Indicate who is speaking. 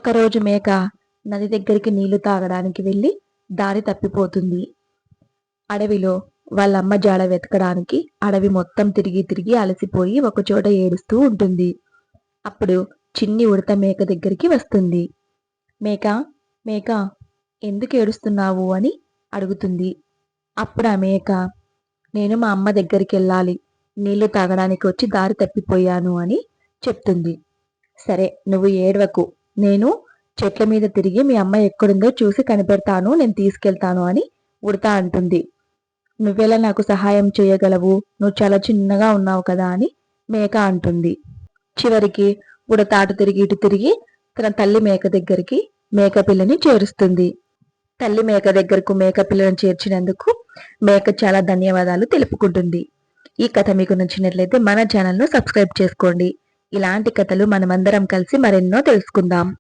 Speaker 1: ఒకరోజు మేక నది దగ్గరికి నీళ్లు తాగడానికి వెళ్ళి దారి తప్పిపోతుంది. అడవిలో వాళ్ళమ్మ జాడ వెతకడానికి అడవి మొత్తం తిరిగి తిరిగి అలసిపోయి ఒకచోట ఏడుస్తూ ఉంటుంది. అప్పుడు చిన్ని ఉడత మేక దగ్గరికి వస్తుంది. మేక మేక ఎందుకు ఏడుస్తున్నావు అని అడుగుతుంది. అప్పుడు ఆ మేక, నేను మా అమ్మ దగ్గరికి వెళ్ళాలి, నీళ్లు తాగడానికి వచ్చి దారి తప్పిపోయాను అని చెప్తుంది. సరే, నువ్వు ఏడవకు, నేను చెట్ల మీద తిరిగి మీ అమ్మ ఎక్కడుందో చూసి కనిపెడతాను, నేను తీసుకెళ్తాను అని ఉడతా అంటుంది. నువ్వెలా నాకు సహాయం చేయగలవు, నువ్వు చాలా చిన్నగా ఉన్నావు కదా అని మేక అంటుంది. చివరికి ఉడత అటు తిరిగి ఇటు తిరిగి తన తల్లి మేక దగ్గరికి మేక పిల్లని చేరుస్తుంది. తల్లి మేక దగ్గరకు మేక పిల్లను చేర్చినందుకు మేక చాలా ధన్యవాదాలు తెలుపుకుంటుంది. ఈ కథ మీకు నచ్చినట్లయితే మన ఛానల్ను సబ్స్క్రైబ్ చేసుకోండి. ఇలాంటి కథలు మనమందరం కలిసి మరెన్నో తెలుసుకుందాం.